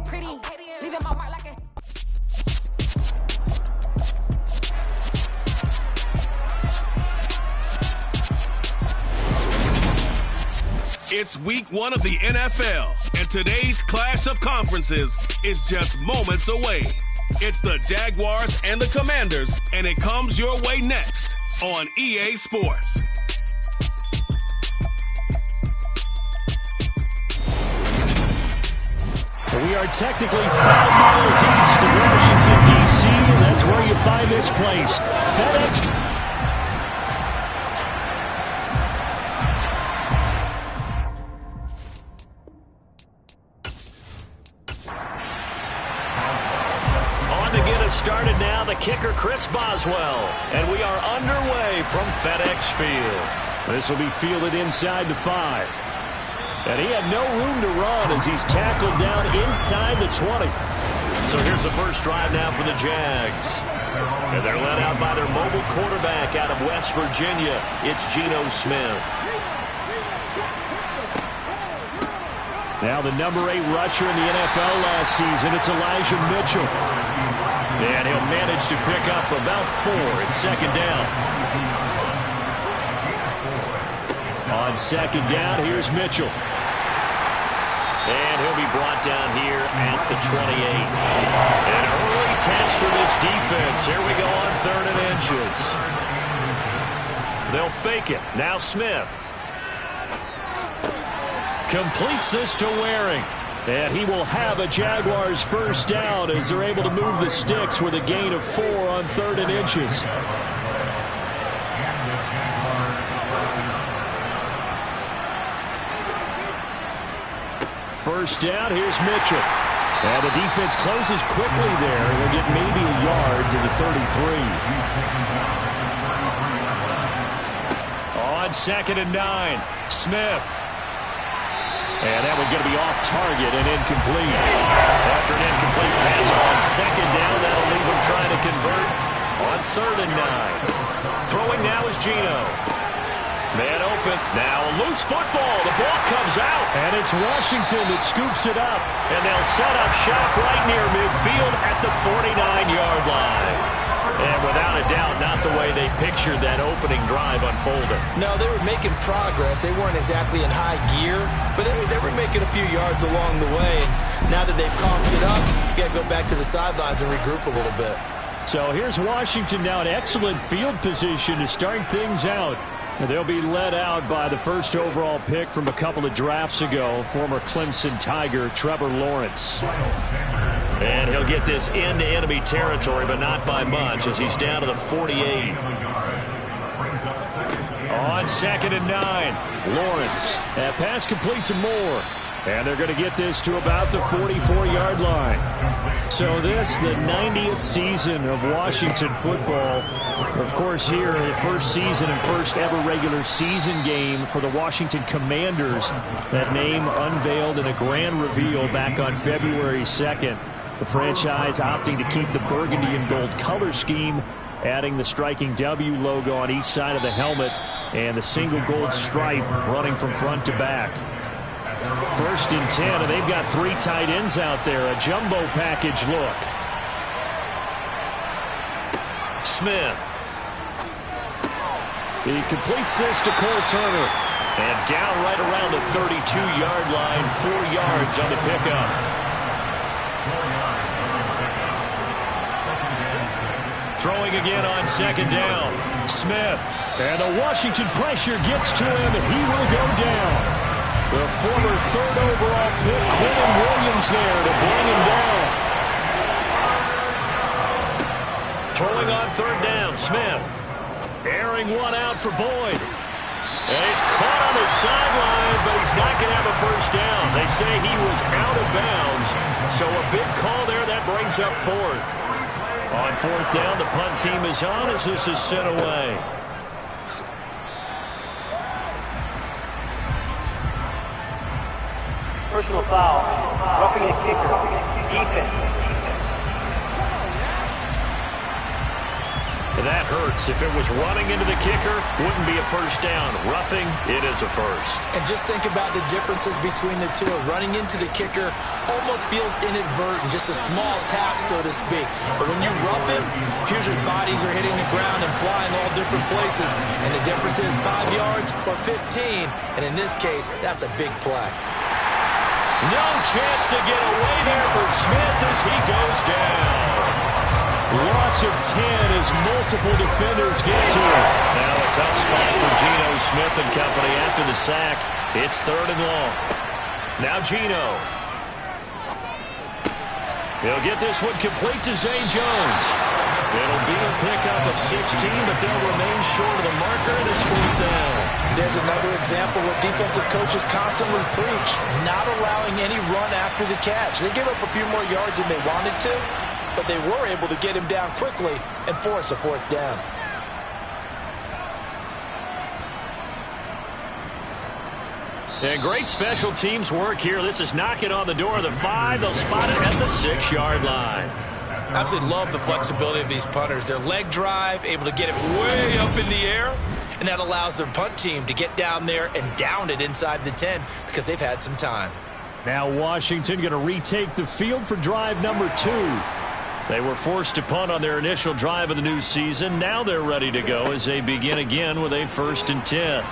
pretty. Leaving my mark like a... It's week 1 of the NFL, and today's clash of conferences is just moments away. It's the Jaguars and the Commanders, and it comes your way next on EA Sports. We are technically 5 miles east of Washington, D.C., and that's where you find this place. FedEx. Started now, the kicker Chris Boswell, and we are underway from FedEx Field. This will be fielded inside the 5. And he had no room to run as he's tackled down inside the 20. So here's the first drive now for the Jags. And they're led out by their mobile quarterback out of West Virginia. It's Geno Smith. Now the number 8 rusher in the NFL last season, it's Elijah Mitchell. And he'll manage to pick up about 4. It's second down. On second down, here's Mitchell. And he'll be brought down here at the 28. An early test for this defense. Here we go on 3rd and inches. They'll fake it. Now Smith. Completes this to Waring. And he will have a Jaguars first down as they're able to move the sticks with a gain of 4 on 3rd and inches. First down, here's Mitchell. And the defense closes quickly there. He'll get maybe a yard to the 33. On 2nd and 9, Smith. And that one's going to be off target and incomplete. After an incomplete pass on 2nd down, that'll leave him trying to convert on 3rd and 9. Throwing now is Geno. Man open. Now a loose football. The ball comes out. And it's Washington that scoops it up. And they'll set up shop right near midfield at the 49-yard line. And without a doubt, not the way they pictured that opening drive unfolding. No, they were making progress. They weren't exactly in high gear, but they were making a few yards along the way. And now that they've calmed it up, you got to go back to the sidelines and regroup a little bit. So here's Washington now in excellent field position to start things out. And they'll be led out by the first overall pick from a couple of drafts ago, former Clemson Tiger Trevor Lawrence. And he'll get this into enemy territory, but not by much, as he's down to the 48. On 2nd and 9, Lawrence. That pass complete to Moore. And they're going to get this to about the 44-yard line. So this, the 90th season of Washington football. Of course, here, the first season and first ever regular season game for the Washington Commanders. That name unveiled in a grand reveal back on February 2nd. The franchise opting to keep the burgundy and gold color scheme, adding the striking W logo on each side of the helmet and the single gold stripe running from front to back. 1st and 10, and they've got 3 tight ends out there. A jumbo package look. Smith. He completes this to Cole Turner. And down right around the 32-yard line, 4 yards on the pickup. Throwing again on 2nd down. Smith. And the Washington pressure gets to him, and he will go down. The former 3rd overall pick, Quinn Williams there to bring him down. Throwing on 3rd down, Smith. Airing one out for Boyd. And he's caught on the sideline, but he's not going to have a first down. They say he was out of bounds. So a big call there that brings up 4th. On 4th down, the punt team is on as this is sent away. Personal foul, roughing the kicker, defense. That hurts. If it was running into the kicker, wouldn't be a first down. Roughing, it is a first. And just think about the differences between the two. Running into the kicker almost feels inadvertent, just a small tap, so to speak. But when you rough him, usually bodies are hitting the ground and flying all different places. And the difference is 5 yards or 15. And in this case, that's a big play. No chance to get away there for Smith as he goes down. Loss of 10 as multiple defenders get to it. Now a tough spot for Geno Smith and company after the sack. It's 3rd and long. Now Geno. He'll get this one complete to Zay Jones. It'll be a pickup of 16, but they'll remain short of the marker, and it's 4th down. There's another example where defensive coaches constantly preach, not allowing any run after the catch. They gave up a few more yards than they wanted to, but they were able to get him down quickly and force a 4th down. And great special teams work here. This is knocking on the door of the 5. They'll spot it at the 6-yard line. Absolutely love the flexibility of these punters. Their leg drive, able to get it way up in the air, and that allows their punt team to get down there and down it inside the 10 because they've had some time. Now Washington going to retake the field for drive number 2. They were forced to punt on their initial drive of the new season. Now they're ready to go as they begin again with a 1st and 10.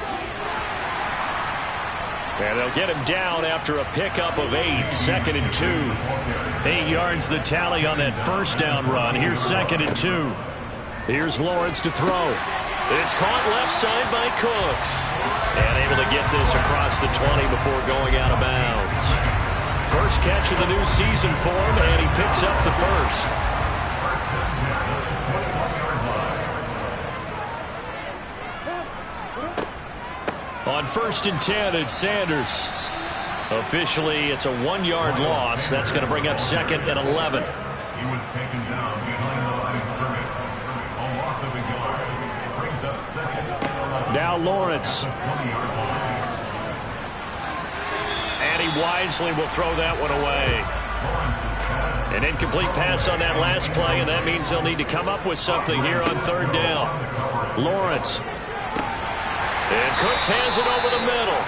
And they'll get him down after a pickup of 8, 2nd and 2. 8 yards the tally on that first down run. Here's 2nd and 2. Here's Lawrence to throw. It's caught left side by Cooks. And able to get this across the 20 before going out of bounds. First catch of the new season for him, and he picks up the first. On 1st and 10, it's Sanders. Officially, it's a 1-yard loss. That's going to bring up 2nd and 11. He was taken down behind the line of scrimmage. A loss of a yard. Brings up 2nd and 11. Now Lawrence. And he wisely will throw that one away. An incomplete pass on that last play, and that means they'll need to come up with something here on 3rd down. Lawrence. And Cooks has it over the middle.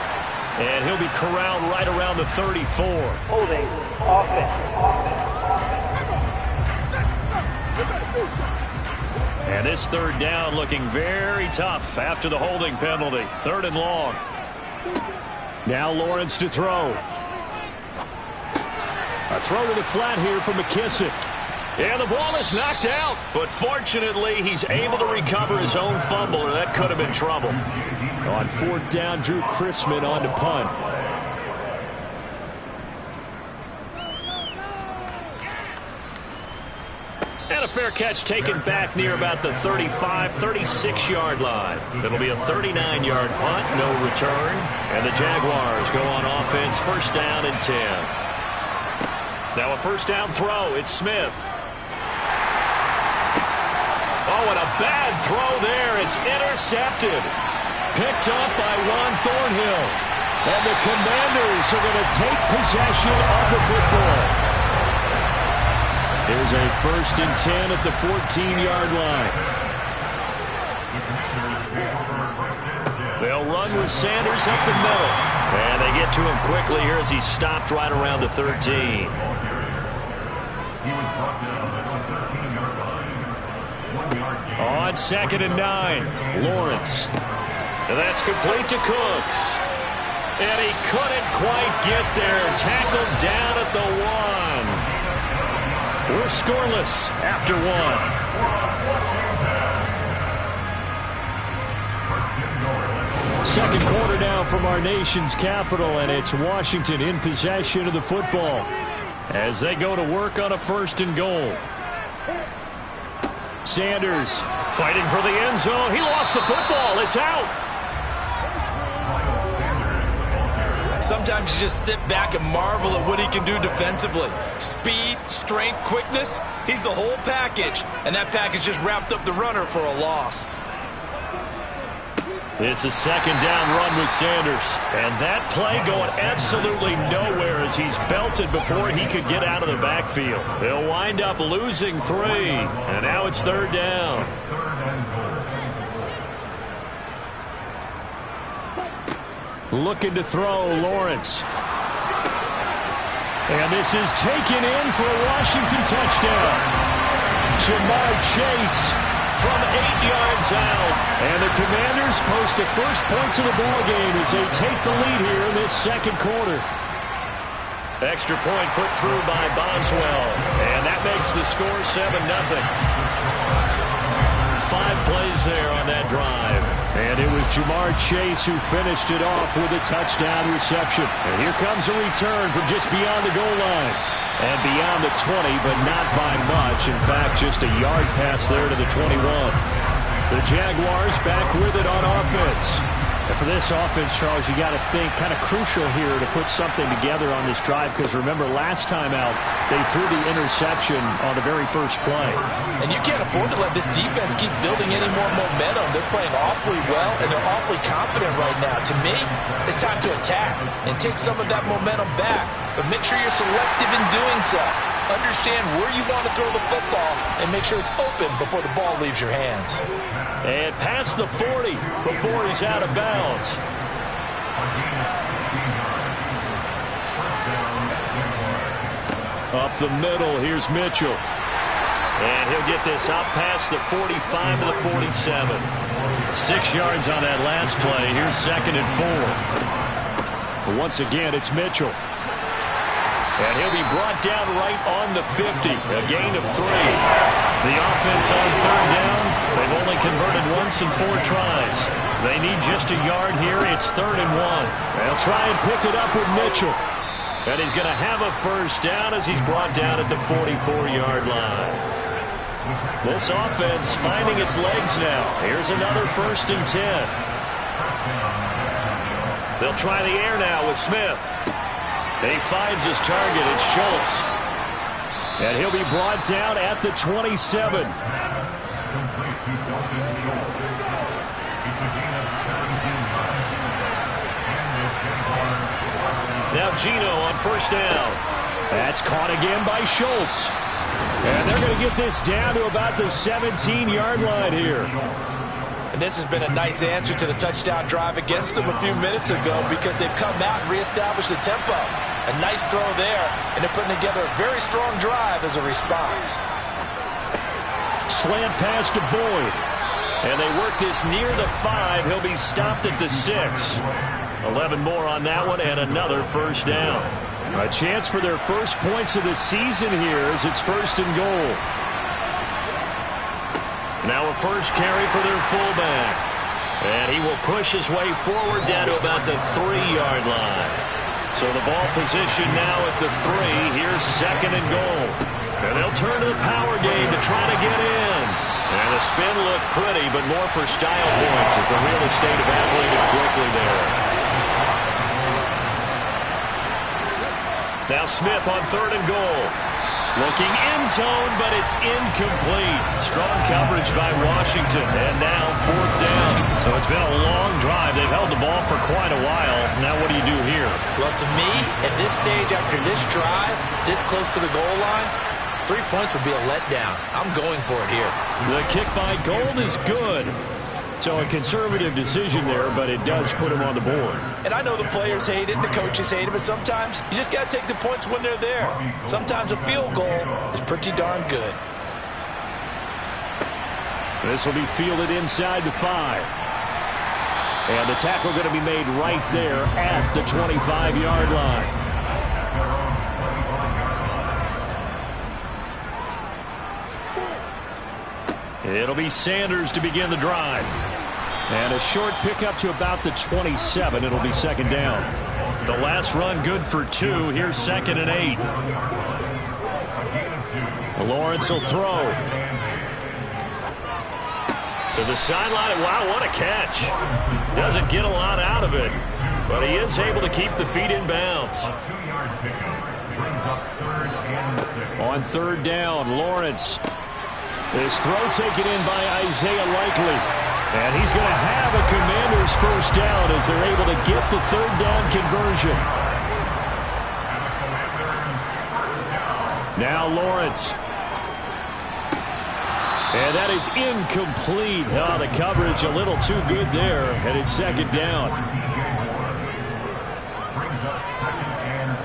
And he'll be corralled right around the 34. Holding. Offense. And this 3rd down looking very tough after the holding penalty. 3rd and long. Now Lawrence to throw. A throw to the flat here from McKissick. And the ball is knocked out. But fortunately, he's able to recover his own fumble, or that could have been trouble. On 4th down, Drew Chrisman on to punt. And a fair catch taken back near about the 35, 36-yard line. It'll be a 39-yard punt, no return. And the Jaguars go on offense, 1st down and 10. Now a 1st down throw. It's Smith. Oh, and a bad throw there. It's intercepted. Picked up by Juan Thornhill. And the Commanders are going to take possession of the football. Here's a 1st and 10 at the 14-yard line. They'll run with Sanders up the middle. And they get to him quickly here as he stopped right around the 13. On 2nd and 9, Lawrence. And that's complete to Cooks. And he couldn't quite get there. Tackled down at the 1. We're scoreless after 1. Second quarter now from our nation's capital, and it's Washington in possession of the football as they go to work on a 1st and goal. Sanders fighting for the end zone. He lost the football. It's out. Sometimes you just sit back and marvel at what he can do defensively. Speed, strength, quickness. He's the whole package. And that package just wrapped up the runner for a loss. It's a second down run with Sanders. And that play going absolutely nowhere as he's belted before he could get out of the backfield. They'll wind up losing 3. And now it's third down. Looking to throw, Lawrence. And this is taken in for a Washington touchdown. Ja'Marr Chase from 8 yards out. And the Commanders post the first points of the ball game as they take the lead here in this second quarter. Extra point put through by Boswell. And that makes the score 7-0. 5 plays there on that drive. And it was Ja'Marr Chase who finished it off with a touchdown reception. And here comes a return from just beyond the goal line. And beyond the 20, but not by much. In fact, just a yard pass there to the 21. The Jaguars back with it on offense. And for this offense, Charles, you got to think kind of crucial here to put something together on this drive, because remember last time out they threw the interception on the very first play. And you can't afford to let this defense keep building any more momentum. They're playing awfully well, and they're awfully confident right now. To me, it's time to attack and take some of that momentum back, but make sure you're selective in doing so. Understand where you want to throw the football and make sure it's open before the ball leaves your hands. And past the 40 before he's out of bounds. Up the middle, here's Mitchell. And he'll get this out past the 45 to the 47. 6 yards on that last play. Here's 2nd and 4. Once again, it's Mitchell. And he'll be brought down right on the 50. A gain of 3. The offense on third down. They've only converted once in 4 tries. They need just a yard here. It's 3rd and 1. They'll try and pick it up with Mitchell. And he's going to have a first down as he's brought down at the 44-yard line. This offense finding its legs now. Here's another 1st and 10. They'll try the air now with Smith. He finds his target. It's Schultz. And he'll be brought down at the 27. Now Geno on first down. That's caught again by Schultz. And they're going to get this down to about the 17-yard line here. And this has been a nice answer to the touchdown drive against them a few minutes ago, because they've come out and reestablished the tempo. A nice throw there, and they're putting together a very strong drive as a response. Slant pass to Boyd. And they work this near the 5. He'll be stopped at the 6. 11 more on that one, and another first down. A chance for their first points of the season here as it's 1st and goal. Now a first carry for their fullback. And he will push his way forward down to about the 3-yard line. So the ball position now at the 3. Here's 2nd and goal. And they'll turn to the power game to try to get in. And the spin looked pretty, but more for style points as the real estate evaporated quickly there. Now Smith on 3rd and goal. Looking end zone, but it's incomplete. Strong coverage by Washington. And now 4th down. So it's been a long drive. They've held the ball for quite a while. Now what do you do here? Well, to me, at this stage after this drive, this close to the goal line, 3 points would be a letdown. I'm going for it here. The kick by Gold is good. So a conservative decision there, but it does put him on the board. And I know the players hate it and the coaches hate it, but sometimes you just got to take the points when they're there. Sometimes a field goal is pretty darn good. This will be fielded inside the 5. And the tackle going to be made right there at the 25-yard line. It'll be Sanders to begin the drive. And a short pickup to about the 27. It'll be 2nd down. The last run good for 2. Here's 2nd and 8. Lawrence will throw. To the sideline. Wow, what a catch. Doesn't get a lot out of it. But he is able to keep the feet in bounds. On 3rd down, Lawrence. This throw taken in by Isaiah Likely. And he's going to have a Commanders first down as they're able to get the third down conversion. Now Lawrence. And that is incomplete. Oh, the coverage a little too good there, and it's second down. Brings up second and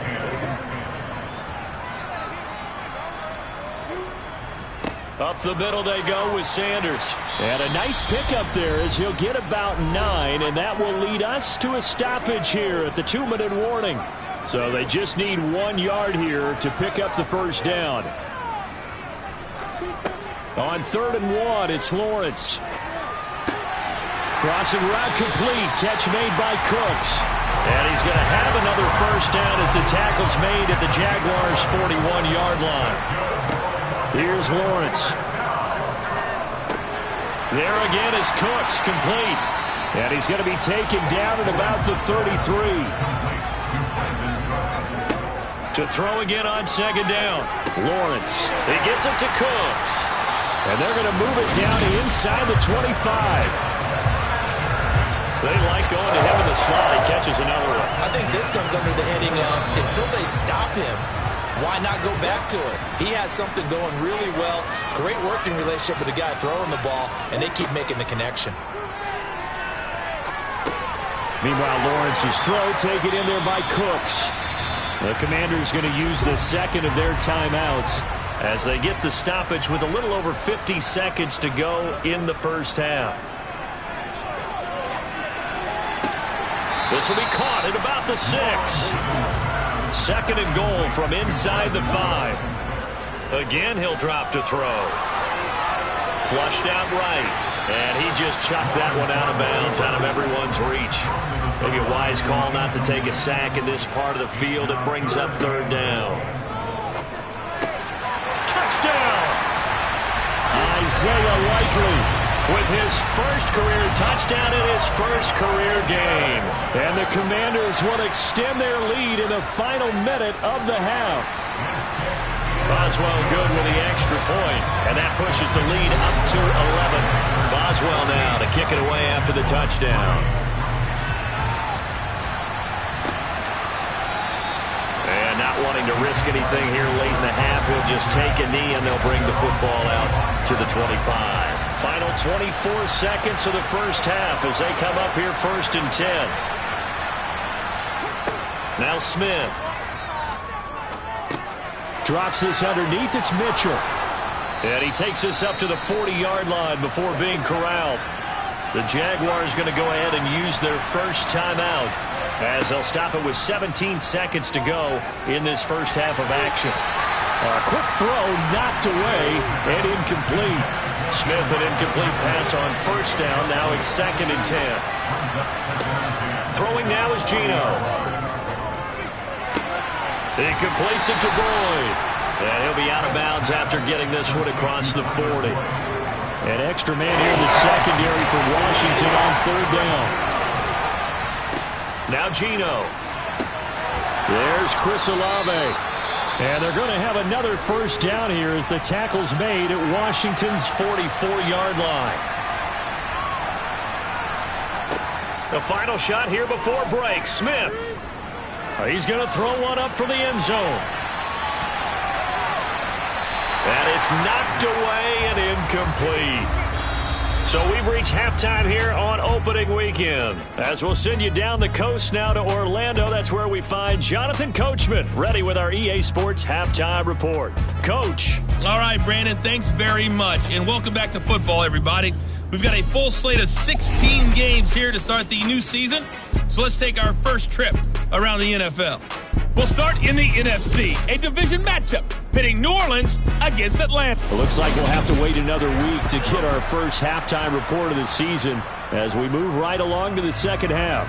10. Up the middle they go with Sanders. And a nice pickup there as he'll get about 9, and that will lead us to a stoppage here at the 2-minute warning. So they just need 1 yard here to pick up the first down. On 3rd and 1, it's Lawrence. Crossing route complete. Catch made by Cooks. And he's going to have another first down as the tackle's made at the Jaguars' 41-yard line. Here's Lawrence. There again is Cooks, complete. And he's going to be taken down at about the 33. To throw again on second down. Lawrence. He gets it to Cooks. And they're going to move it down to inside the 25. They like going to him in the slot. He catches another one. I think this comes under the heading of until they stop him, why not go back to it? He has something going really well. Great working relationship with the guy throwing the ball, and they keep making the connection. Meanwhile, Lawrence's throw taken in there by Cooks. The Commanders going to use the second of their timeouts as they get the stoppage with a little over 50 seconds to go in the first half. This will be caught at about the 6. Second and goal from inside the 5. Again, he'll drop to throw. Flushed out right. And he just chucked that one out of bounds, out of everyone's reach. Maybe a wise call not to take a sack in this part of the field. It brings up third down. Touchdown! Isaiah Likely with his first career touchdown in his first career game. And the Commanders will extend their lead in the final minute of the half. Boswell good with the extra point, and that pushes the lead up to 11. Boswell now to kick it away after the touchdown. And not wanting to risk anything here late in the half, he'll just take a knee and they'll bring the football out to the 25. Final 24 seconds of the first half as they come up here 1st and 10. Now Smith. Drops this underneath. It's Mitchell. And he takes this up to the 40-yard line before being corralled. The Jaguars going to go ahead and use their first timeout as they'll stop it with 17 seconds to go in this first half of action. A quick throw knocked away and incomplete. Smith an incomplete pass on first down. Now it's 2nd and 10. Throwing now is Geno. He completes it to Boyd. And he'll be out of bounds after getting this one across the 40. An extra man here in the secondary for Washington on third down. Now Geno. There's Chris Olave. And they're going to have another first down here as the tackle's made at Washington's 44-yard line. The final shot here before break. Smith. He's going to throw one up for the end zone. And it's knocked away and incomplete. So we've reached halftime here on opening weekend. As we'll send you down the coast now to Orlando. That's where we find Jonathan Coachman ready with our EA Sports Halftime Report. Coach. All right, Brandon, thanks very much. And welcome back to football, everybody. We've got a full slate of 16 games here to start the new season. So let's take our first trip around the NFL. We'll start in the NFC, a division matchup pitting New Orleans against Atlanta. It looks like we'll have to wait another week to get our first halftime report of the season as we move right along to the second half.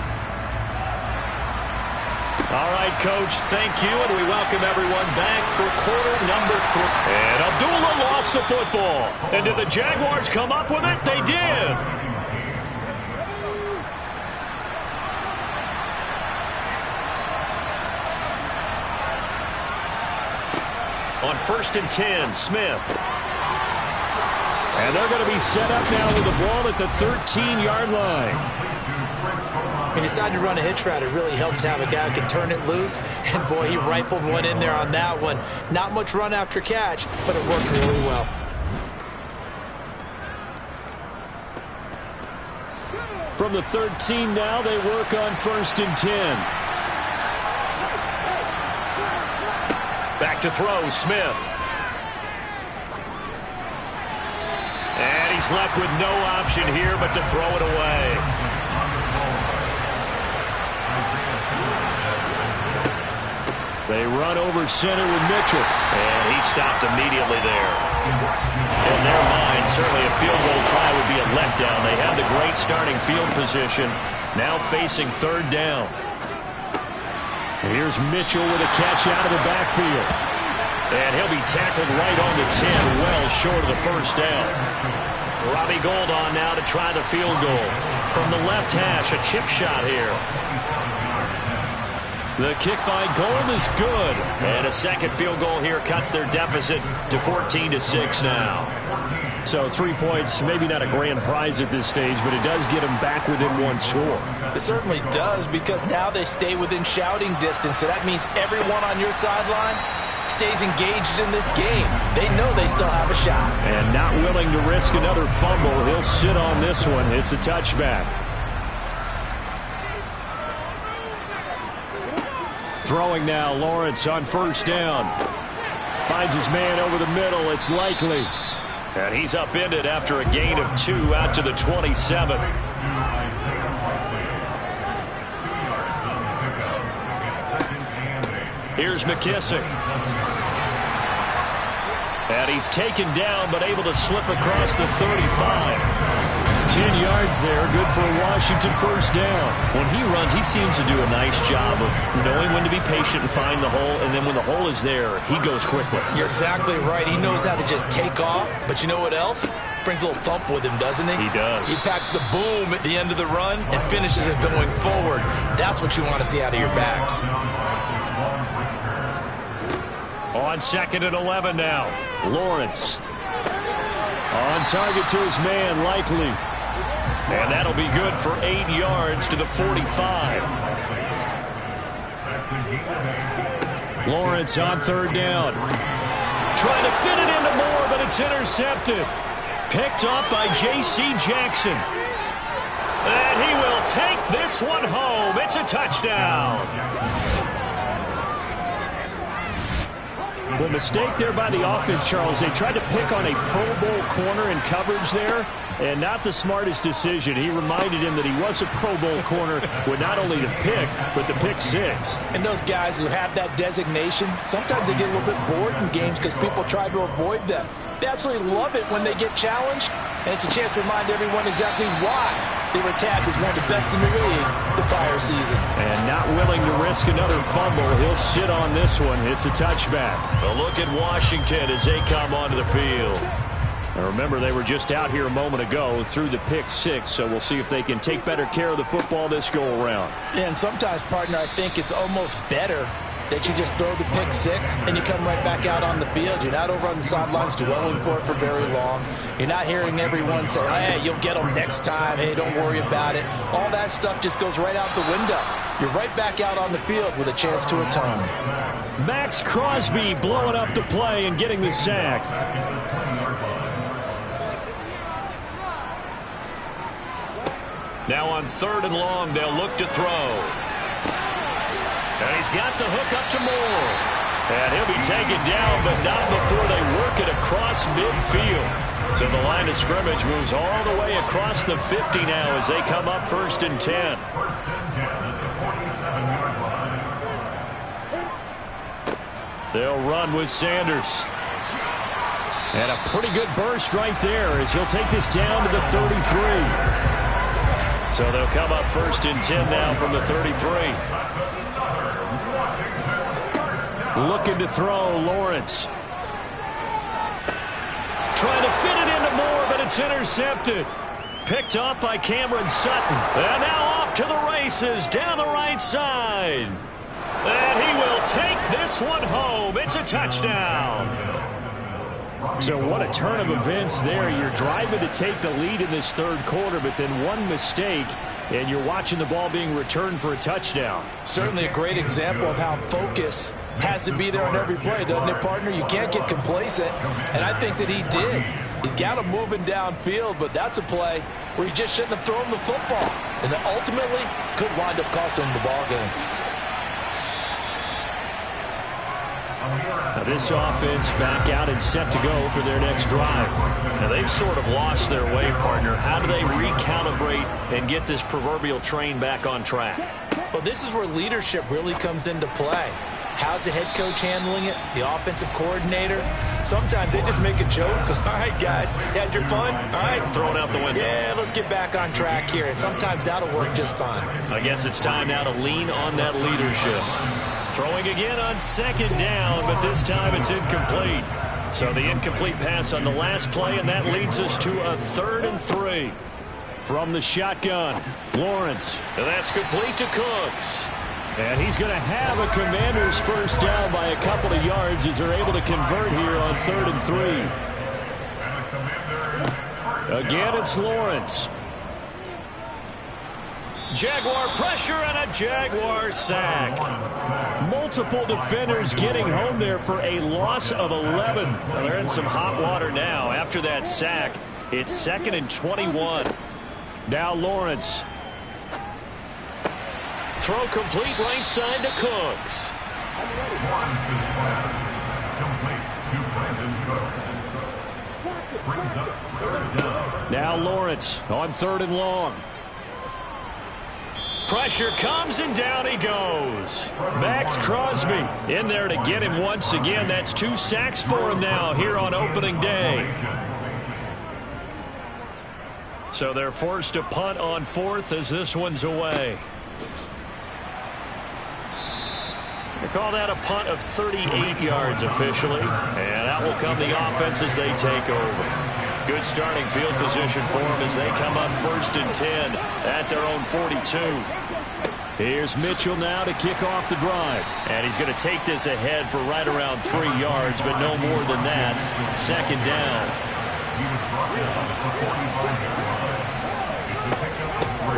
All right, Coach, thank you, and we welcome everyone back for quarter number 3. And Abdullah lost the football. And did the Jaguars come up with it? They did. On 1st and 10, Smith. And they're going to be set up now with the ball at the 13-yard line. He decided to run a hitch route. It really helped to have a guy who can turn it loose. And, boy, he rifled one in there on that one. Not much run after catch, but it worked really well. From the 13 now, they work on 1st and 10. Back to throw, Smith. And he's left with no option here but to throw it away. They run over center with Mitchell. And he stopped immediately there. In their mind, certainly a field goal try would be a letdown. They have the great starting field position. Now facing 3rd down. Here's Mitchell with a catch out of the backfield. And he'll be tackled right on the 10, well short of the 1st down. Robbie Gould on now to try the field goal. From the left hash, a chip shot here. The kick by Gould is good. And a second field goal here cuts their deficit to 14-6 now. So 3 points, maybe not a grand prize at this stage, but it does get them back within 1 score. It certainly does, because now they stay within shouting distance. So that means everyone on your sideline stays engaged in this game. They know they still have a shot. And not willing to risk another fumble. He'll sit on this one. It's a touchback. Throwing now, Lawrence on 1st down. Finds his man over the middle. It's Likely. And he's upended after a gain of 2 out to the 27. Here's McKissick. And he's taken down but able to slip across the 35. 10 yards there, good for a Washington 1st down. When he runs, he seems to do a nice job of knowing when to be patient and find the hole, and then when the hole is there, he goes quickly. You're exactly right. He knows how to just take off, but you know what else? Brings a little thump with him, doesn't he? He does. He packs the boom at the end of the run and finishes it going forward. That's what you want to see out of your backs. On 2nd and 11 now, Lawrence. On target to his man, Likely. And that'll be good for 8 yards to the 45. Lawrence on 3rd down. Trying to fit it into Moore, but it's intercepted. Picked up by J.C. Jackson. And he will take this one home. It's a touchdown. The mistake there by the offense, Charles, they tried to pick on a Pro Bowl corner in coverage there, and not the smartest decision. He reminded him that he was a Pro Bowl corner with not only the pick, but the pick 6. And those guys who have that designation, sometimes they get a little bit bored in games because people try to avoid them. They absolutely love it when they get challenged, and it's a chance to remind everyone exactly why they were tagged as one of the best in the league the prior season. And not willing to risk another fumble, he'll sit on this one. It's a touchback. A look at Washington as they come onto the field. And remember, they were just out here a moment ago through the pick 6, so we'll see if they can take better care of the football this go-around. Yeah, and sometimes, partner, I think it's almost better that you just throw the pick 6 and you come right back out on the field. You're not over on the sidelines dwelling for it for very long. You're not hearing everyone say, hey, you'll get them next time. Hey, don't worry about it. All that stuff just goes right out the window. You're right back out on the field with a chance to atone. Max Crosby blowing up the play and getting the sack. Now on 3rd and long, they'll look to throw. And he's got the hook up to Moore. And he'll be taken down, but not before they work it across midfield. So the line of scrimmage moves all the way across the 50 now as they come up 1st and 10. They'll run with Sanders. And a pretty good burst right there as he'll take this down to the 33. So they'll come up 1st and 10 now from the 33. Looking to throw, Lawrence. Trying to fit it into Moore, but it's intercepted. Picked up by Cameron Sutton. And now off to the races down the right side. And he will take this one home. It's a touchdown. So what a turn of events there. You're driving to take the lead in this third quarter, but then one mistake, and you're watching the ball being returned for a touchdown. Certainly a great example of how focus has to be there on every play, doesn't it, partner? You can't get complacent, and I think that he did. He's got him moving downfield, but that's a play where he just shouldn't have thrown the football, and that ultimately could wind up costing him the ball game. Now this offense back out and set to go for their next drive. Now they've sort of lost their way, partner. How do they recalibrate and get this proverbial train back on track? Well, this is where leadership really comes into play. How's the head coach handling it? The offensive coordinator? Sometimes they just make a joke. All right, guys, you had your fun? All right. Throw it out the window. Yeah, let's get back on track here. And sometimes that'll work just fine. I guess it's time now to lean on that leadership. Throwing again on second down, but this time it's incomplete. So the incomplete pass on the last play, and that leads us to a 3rd and 3. From the shotgun, Lawrence. And that's complete to Cooks. And he's going to have a Commanders first down by a couple of yards as they're able to convert here on 3rd and 3. Again, it's Lawrence. Jaguar pressure and a Jaguar sack. Multiple defenders getting home there for a loss of 11. Well, they're in some hot water now. After that sack, it's 2nd and 21. Now Lawrence. Throw complete right side to Cooks. Now Lawrence on 3rd and long. Pressure comes, and down he goes. Max Crosby in there to get him once again. That's 2 sacks for him now here on opening day. So they're forced to punt on 4th as this one's away. They call that a punt of 38 yards officially. And out will come the offense as they take over. Good starting field position for them as they come up 1st and 10 at their own 42. Here's Mitchell now to kick off the drive. And he's going to take this ahead for right around 3 yards, but no more than that. 2nd down.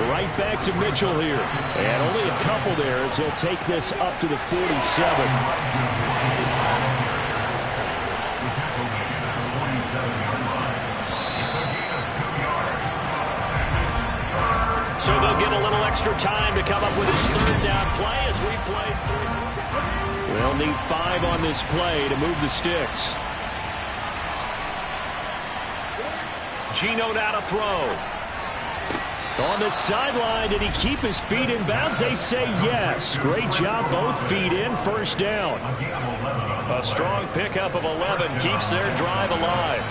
Right back to Mitchell here. And only a couple there as he'll take this up to the 47. So they'll get a little extra time to come up with his 3rd down play as we played 3. They'll need 5 on this play to move the sticks. Geno now to throw. On the sideline, did he keep his feet in bounds? They say yes. Great job, both feet in, 1st down. A strong pickup of 11 keeps their drive alive.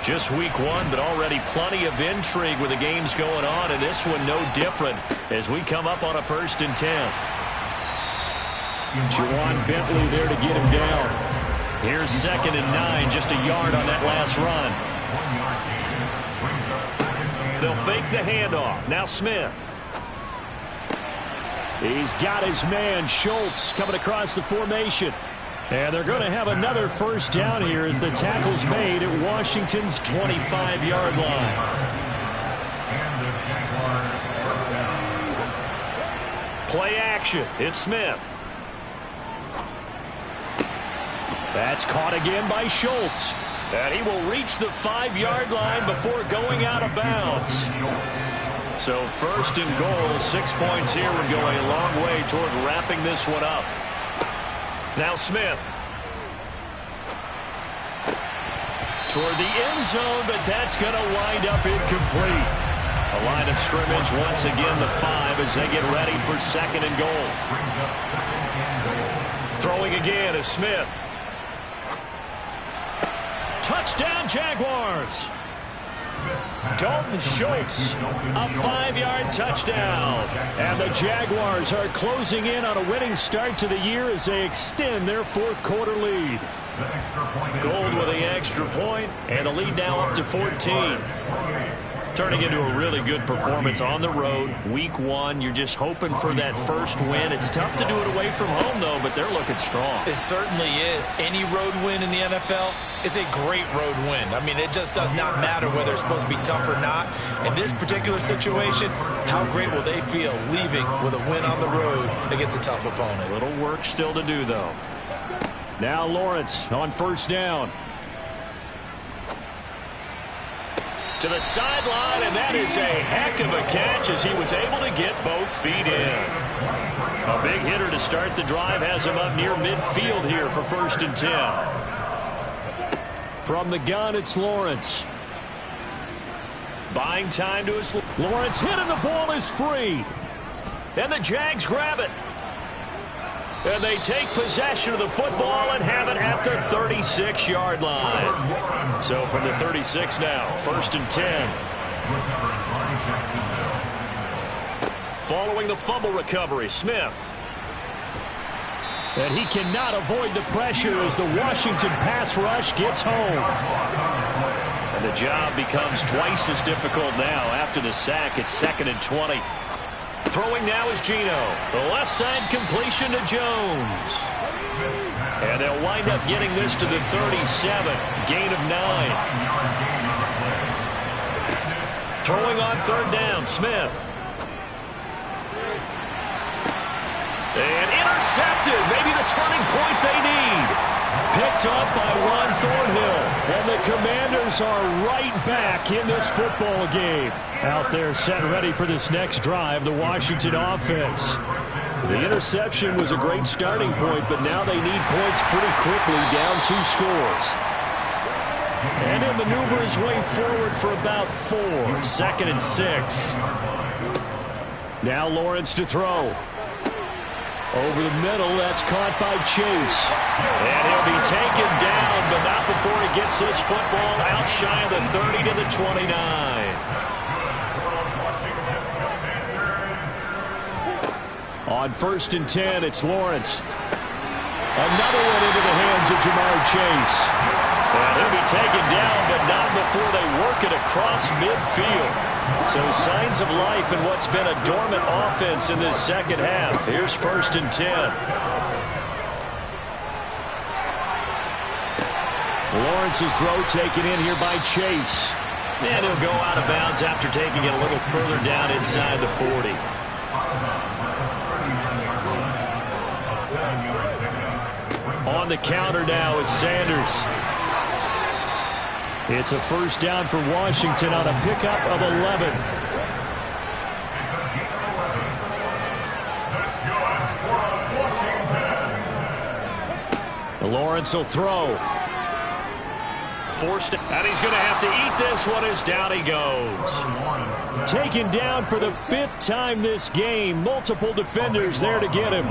Just week 1, but already plenty of intrigue with the games going on, and this one no different as we come up on a 1st and 10. Juwan Bentley there to get him down. Here's 2nd and 9, just a yard on that last run. They'll fake the handoff. Now Smith. He's got his man, Schultz, coming across the formation. And they're going to have another 1st down here as the tackle's made at Washington's 25-yard line. Play action. It's Smith. That's caught again by Schultz. And he will reach the 5-yard line before going out of bounds. So 1st and goal, 6 points here would go a long way toward wrapping this one up. Now Smith. Toward the end zone, but that's going to wind up incomplete. A line of scrimmage, once again the 5 as they get ready for 2nd and goal. Throwing again is Smith. Touchdown Jaguars. Dalton Schultz, a 5-yard touchdown. And the Jaguars are closing in on a winning start to the year as they extend their 4th quarter lead. Gold with the extra point, and the lead now up to 14. turning into a really good performance on the road. Week 1, you're just hoping for that first win. It's tough to do it away from home, though, but they're looking strong. It certainly is. Any road win in the NFL is a great road win. I mean, it just does not matter whether it's supposed to be tough or not. In this particular situation, how great will they feel leaving with a win on the road against a tough opponent? A little work still to do, though. Now Lawrence on first down. To the sideline, and that is a heck of a catch as he was able to get both feet in. A big hitter to start the drive has him up near midfield here for 1st and 10. From the gun, it's Lawrence. Buying time to his... Lawrence hit and the ball is free. And the Jags grab it. And they take possession of the football and have it at the 36-yard line. So from the 36 now, 1st and 10. Following the fumble recovery, Smith. And he cannot avoid the pressure as the Washington pass rush gets home. And the job becomes twice as difficult now after the sack. It's 2nd and 20. Throwing now is Geno. The left side completion to Jones. And they'll wind up getting this to the 37. Gain of 9. Throwing on 3rd down, Smith. And intercepted. Maybe the turning point they need. Picked up by Ron Thornhill. And the Commanders are right back in this football game. Out there set ready for this next drive, the Washington offense. The interception was a great starting point, but now they need points pretty quickly, down 2 scores. And he'll maneuver his way forward for about 4. 2nd and 6. Now Lawrence to throw. Over the middle, that's caught by Chase. And he'll be taken down, but not before he gets this football out shy of the 30 to the 29. On 1st and 10, it's Lawrence. Another one into the hands of Jamar Chase. And he'll be taken down, but not before they work it across midfield. So signs of life in what's been a dormant offense in this second half. Here's 1st and 10. Lawrence's throw taken in here by Chase. And he'll go out of bounds after taking it a little further down inside the 40. On the counter now, it's Sanders. It's a 1st down for Washington on a pickup of 11. Lawrence will throw. Forced, and he's going to have to eat this one as down he goes. Taken down for the 5th time this game. Multiple defenders there to get him.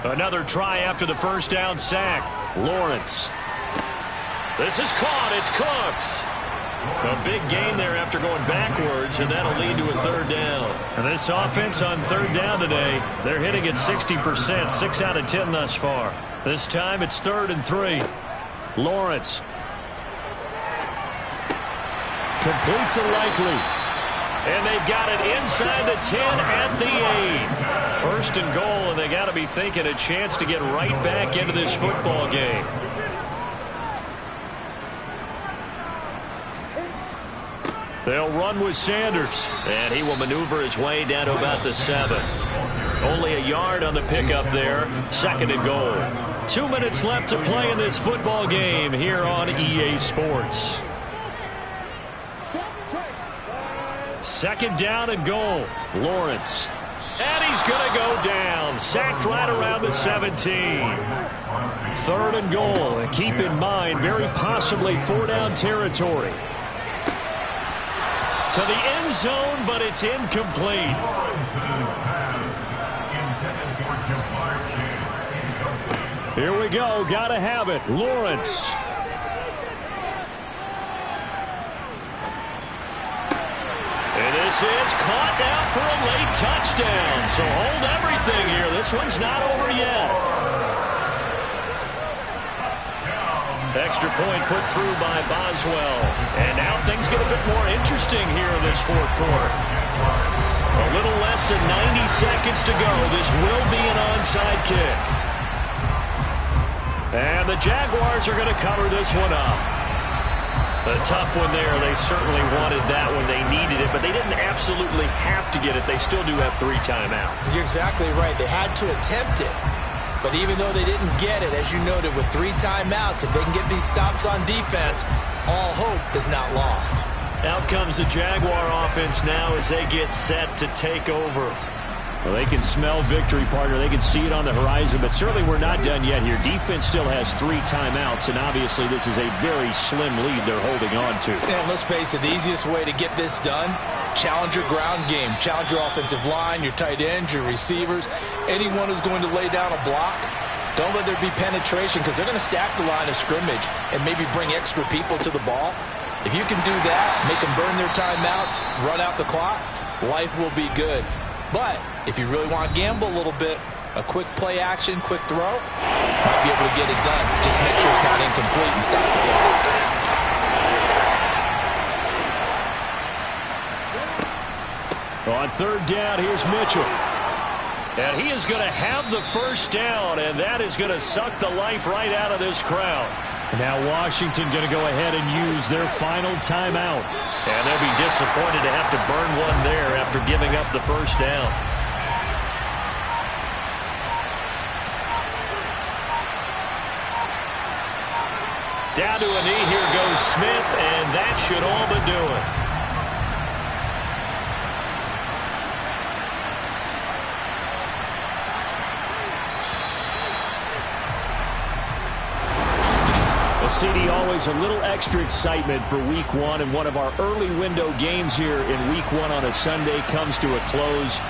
Another try after the 1st down sack. Lawrence. This is caught. It's Cooks. A big gain there after going backwards, and that'll lead to a 3rd down. And this offense on 3rd down today, they're hitting at 60%, 6 out of 10 thus far. This time it's 3rd and 3. Lawrence. Complete to Likely. And they've got it inside the 10 at the 8. 1st and goal, and they got to be thinking a chance to get right back into this football game. They'll run with Sanders. And he will maneuver his way down to about the 7. Only a yard on the pickup there. 2nd and goal. 2 minutes left to play in this football game here on EA Sports. 2nd down and goal. Lawrence. And he's going to go down. Sacked right around the 17. 3rd and goal. And keep in mind, very possibly 4-down territory. To the end zone, but it's incomplete. Here we go. Gotta have it. Lawrence. And this is caught now for a late touchdown. So hold everything here. This one's not over yet. Extra point put through by Boswell. And now things get a bit more interesting here in this fourth quarter. A little less than 90 seconds to go. This will be an onside kick. And the Jaguars are going to cover this one up. A tough one there. They certainly wanted that when they needed it, but they didn't absolutely have to get it. They still do have 3 timeouts. You're exactly right. They had to attempt it. But even though they didn't get it, as you noted, with 3 timeouts, if they can get these stops on defense, all hope is not lost. Out comes the Jaguar offense now as they get set to take over. Well, they can smell victory, partner. They can see it on the horizon, but certainly we're not done yet here. Defense still has 3 timeouts, and obviously this is a very slim lead they're holding on to. And let's face it, the easiest way to get this done, challenge your ground game. Challenge your offensive line, your tight ends, your receivers, anyone who's going to lay down a block. Don't let there be penetration because they're going to stack the line of scrimmage and maybe bring extra people to the ball. If you can do that, make them burn their timeouts, run out the clock, life will be good. But if you really want to gamble a little bit, a quick play action, quick throw, might be able to get it done. Just make sure it's not incomplete and stop the clock. On third down, here's Mitchell. And he is going to have the first down, and that is going to suck the life right out of this crowd. Now Washington going to go ahead and use their final timeout. And they'll be disappointed to have to burn one there after giving up the first down. Down to a knee, here goes Smith, and that should all but do it. CD, always a little extra excitement for Week 1, and one of our early window games here in Week 1 on a Sunday comes to a close.